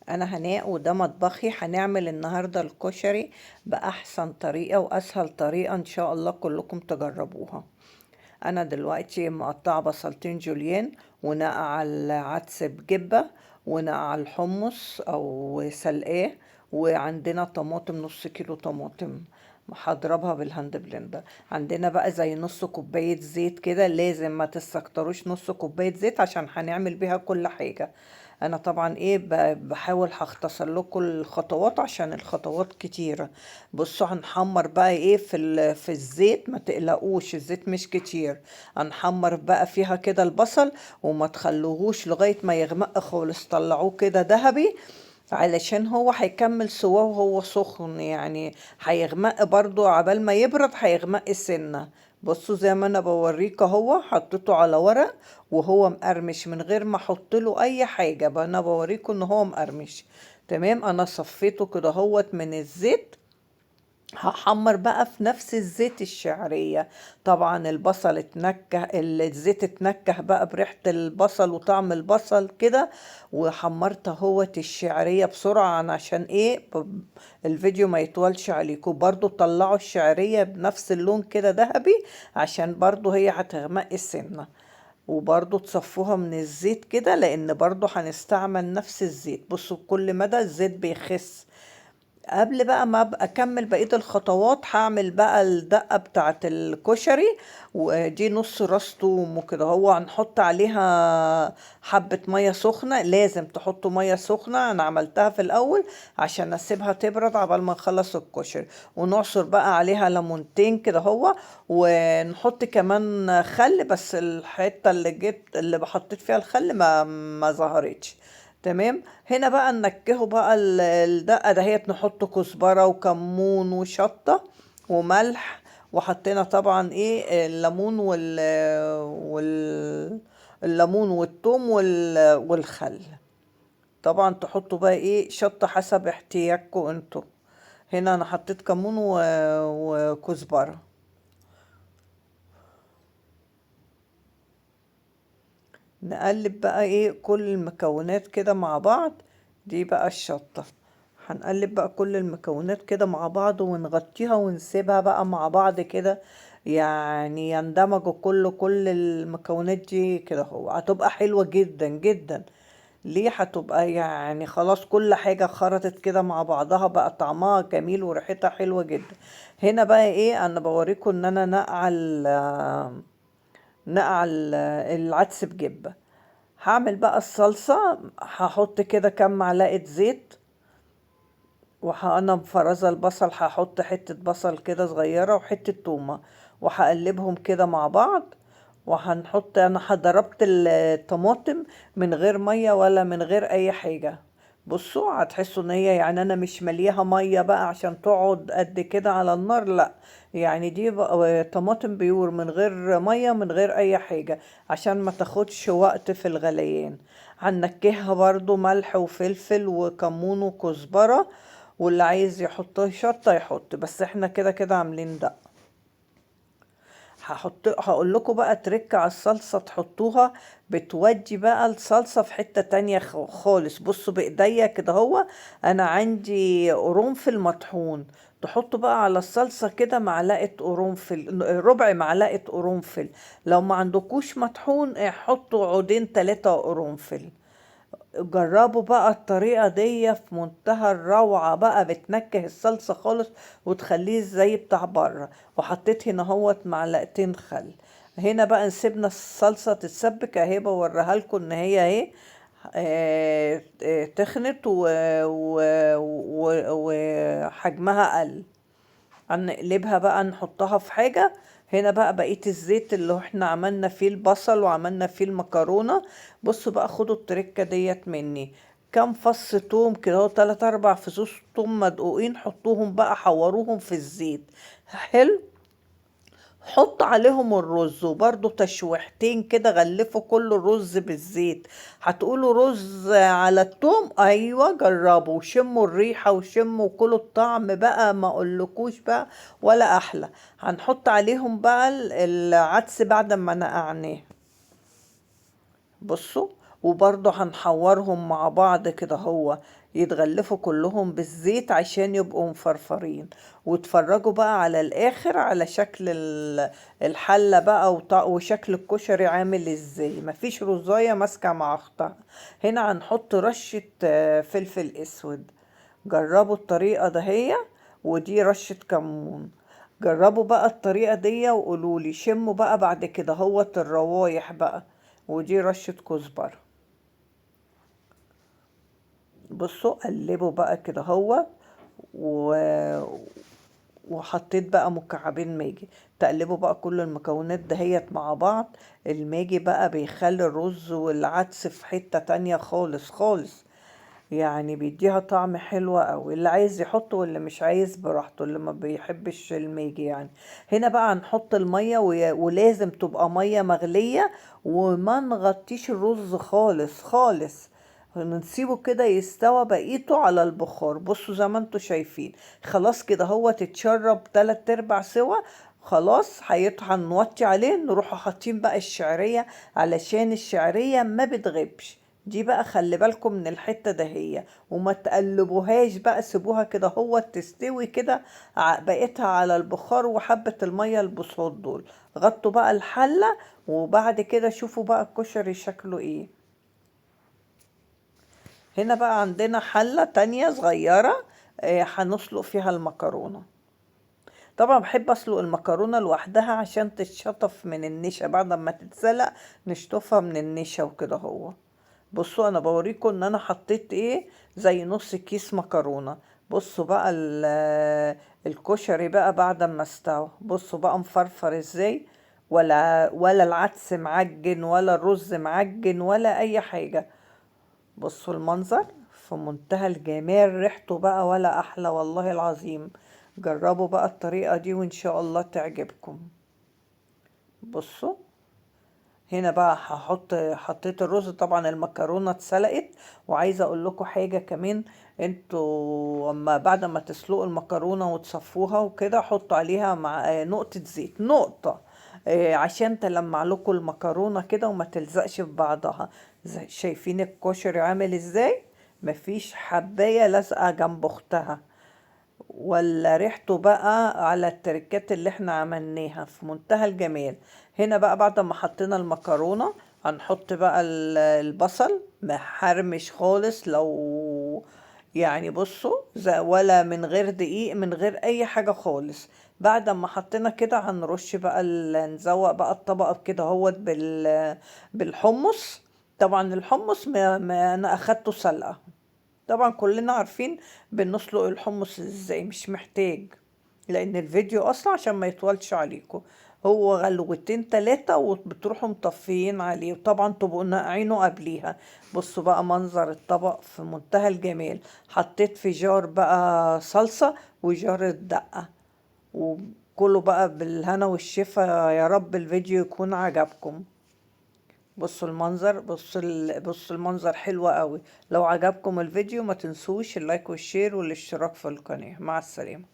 انا هناء وده مطبخي. هنعمل النهارده الكشري باحسن طريقه واسهل طريقه، ان شاء الله كلكم تجربوها. انا دلوقتي مقطعه بصلتين جوليان، ونقع العدس بجبه، ونقع الحمص او سلقاه، وعندنا طماطم نص كيلو طماطم هضربها بالهاند بلندر. عندنا بقى زي نص كوباية زيت كده، لازم ما تستكتروش نص كوباية زيت عشان هنعمل بيها كل حاجة. انا طبعا بحاول هختصر لكم الخطوات عشان الخطوات كتيرة. بصوا هنحمر بقى في الزيت، ما تقلقوش الزيت مش كتير. هنحمر بقى فيها كده البصل، وما تخلوهوش لغاية ما يغمق خالص، طلعوه كده ذهبي علشان هو هيكمل سواه وهو سخن، يعني هيغمق برضو عبال ما يبرد هيغمق سنة. بصوا زي ما انا بوريك اهو، حطيته على ورق وهو مقرمش من غير ما احط له اي حاجة بقى، انا بوريكم ان هو مقرمش. تمام، انا صفيته كده هوت من الزيت. هحمر بقى في نفس الزيت الشعرية. طبعا البصل اتنكه، الزيت اتنكه بقى بريحة البصل وطعم البصل كده. وحمرت اهوت الشعرية بسرعة عشان الفيديو ما يطولش عليكم. برضو طلعوا الشعرية بنفس اللون كده ذهبي، عشان برضو هي هتغمق السنة. وبرضو تصفوها من الزيت كده، لان برضو هنستعمل نفس الزيت. بصوا كل مدى الزيت بيخس. قبل بقى ما ابقى اكمل بقية الخطوات، هعمل بقى الدقة بتاعة الكشري. ودي نص راس توم وكده، هو هنحط عليها حبة مية سخنة. لازم تحطوا مية سخنة، انا عملتها في الاول عشان اسيبها تبرد عبال ما نخلص الكشري. ونعصر بقى عليها ليمونتين كده هو. ونحط كمان خل، بس الحتة اللي بحطيت فيها الخل ما ظهرتش. تمام. هنا بقى ننكهه بقى الدقة دهيت، نحط كزبرة وكمون وشطة وملح. وحطينا طبعا الليمون الليمون والثوم والخل. طبعا تحطوا بقى شطة حسب احتياجكم انتوا. هنا انا حطيت كمون وكزبرة. نقلب بقى كل المكونات كده مع بعض. دي بقى الشطة. هنقلب بقى كل المكونات كده مع بعض ونغطيها ونسيبها بقى مع بعض كده، يعني يندمجوا كل المكونات دي كده. هو هتبقى حلوة جدا جدا. ليه؟ هتبقى يعني خلاص كل حاجة خرطت كده مع بعضها، بقى طعمها جميل وريحتها حلوة جدا. هنا بقى انا بوريكم ان انا العدس بجبة. هعمل بقى الصلصة. هحط كده كام معلقة زيت. انا مفرزة البصل، هحط حتة بصل كده صغيرة وحتة تومة، وهقلبهم كده مع بعض. انا ضربت الطماطم من غير مية ولا من غير اي حاجة. بصوا هتحسوا ان هي يعني انا مش مليها مية بقى عشان تقعد قد كده على النار، لا. يعني دي بقى طماطم بيور من غير مية من غير اي حاجة، عشان ما تاخدش وقت في الغليان. هنكهها برضو ملح وفلفل وكمون وكزبرة. واللي عايز يحط شطة يحط، بس احنا كده كده عاملين ده. هقول لكم بقى تريك على الصلصة تحطوها، بتودي بقى الصلصة في حتة تانية خالص. بصوا بايديا كده هو، انا عندي قرنفل مطحون. تحطوا بقى على الصلصة كده معلقة قرنفل، ربع معلقة قرنفل. لو ما عندكوش مطحون حطوا عودين 3 قرنفل. جربوا بقى الطريقة دي في منتهى الروعة، بقى بتنكه الصلصة خالص وتخليه زي بتاع بره. وحطيت هنا هوت معلقتين خل. هنا بقى نسيبنا الصلصة تتسبك اهي، بوريها لكم ان هي تخنت وحجمها قل. هنقلبها بقى نحطها في حاجة. هنا بقى بقية الزيت اللي احنا عملنا فيه البصل وعملنا فيه المكرونة. بصوا بقى خدوا التركة ديت مني. كام فص توم كده، 3 4 فصوص توم مدقوقين، حطوهم بقى حوروهم في الزيت. حلو. حط عليهم الرز وبرضو تشويحتين كده، غلفوا كل الرز بالزيت. هتقولوا رز على التوم؟ ايوه جربوا وشموا الريحة وشموا كلوا الطعم بقى، ما اقولكوش بقى ولا احلى. هنحط عليهم بقى العدس بعد ما نقعناه. بصوا. وبرضه هنحورهم مع بعض كده، هو يتغلفوا كلهم بالزيت عشان يبقوا مفرفرين. واتفرجوا بقى على الاخر على شكل الحلة بقى وشكل الكشري عامل ازاي، مفيش رزاية ماسكة مع اختها. هنا هنحط رشة فلفل اسود. جربوا الطريقة دهية. ودي رشة كمون. جربوا بقى الطريقة دي وقولولي، شموا بقى بعد كده هوت الروايح بقى. ودي رشة كزبرة. بصوا قلبوا بقى كده هو و... وحطيت بقى مكعبين ماجي. تقلبوا بقى كل المكونات دهيت مع بعض. الماجي بقى بيخلي الرز والعدس في حتة تانية خالص خالص. يعني بيديها طعم حلو قوي، اللي عايز يحطه واللي مش عايز براحته، اللي ما بيحبش الماجي يعني. هنا بقى هنحط المية ولازم تبقى مية مغلية. وما نغطيش الرز خالص خالص. نسيبه كده يستوى بقيته على البخار. بصوا زي ما انتوا شايفين. خلاص كده هو تتشرب 3/4 سوا. خلاص هنوطي عليه، نروح حاطين بقى الشعرية. علشان الشعرية ما بتغيبش. دي بقى خلي بالكم من الحتة دهية. وما تقلبوهاش بقى، سيبوها كده هو تستوي كده. بقيتها على البخار وحبة المية البصوت دول. غطوا بقى الحلة. وبعد كده شوفوا بقى الكشري شكله ايه. هنا بقى عندنا حلة تانية صغيرة. هنسلق فيها المكرونة. طبعا بحب اسلق المكرونة لوحدها عشان تتشطف من النشا بعد ما تتسلق. نشطفها من النشا وكده هو. بصوا انا بوريكم ان انا حطيت ايه. زي نص كيس مكرونة. بصوا بقى الكشري بقى بعد ما استوى، بصوا بقى مفرفر ازاي. ولا العدس معجن ولا الرز معجن ولا اي حاجة. بصوا المنظر. في منتهى الجمال، ريحته بقى ولا احلى والله العظيم. جربوا بقى الطريقة دي وان شاء الله تعجبكم. بصوا. هنا بقى حطيت الرز، طبعا المكرونة اتسلقت. وعايزة اقول لكم حاجة كمان. انتوا اما بعد ما تسلقوا المكرونة وتصفوها وكده، حطوا عليها مع نقطة زيت، نقطة. عشان تلمع لكم المكرونة كده وما تلزقش في بعضها. شايفين الكشري عامل ازاي. مفيش حباية لازقة جنب اختها. ولا ريحته بقى على التركات اللي احنا عملناها في منتهى الجمال. هنا بقى بعد ما حطينا المكرونة. هنحط بقى البصل محرمش خالص لو. يعني بصوا ولا من غير دقيق من غير اي حاجة خالص. بعد ما حطينا كده هنرش بقى نزوق بقى الطبقة كده هوت بالحمص. طبعا الحمص ما انا اخدته سلقة. طبعا كلنا عارفين. بنسلق الحمص ازاي، مش محتاج. لان الفيديو اصلا عشان ما يطولش عليكم. هو غلوتين 3 وبتروحوا مطفيين عليه، وطبعا تبقوا ناقعينه قبليها. بصوا بقى منظر الطبق في منتهى الجمال. حطيت في جار بقى صلصة. وجار الدقة. وكله بقى بالهنا والشفا، يا رب الفيديو يكون عجبكم. بصوا المنظر، بصوا المنظر حلو قوي. لو عجبكم الفيديو ما تنسوش اللايك والشير والاشتراك في القناة. مع السلامة.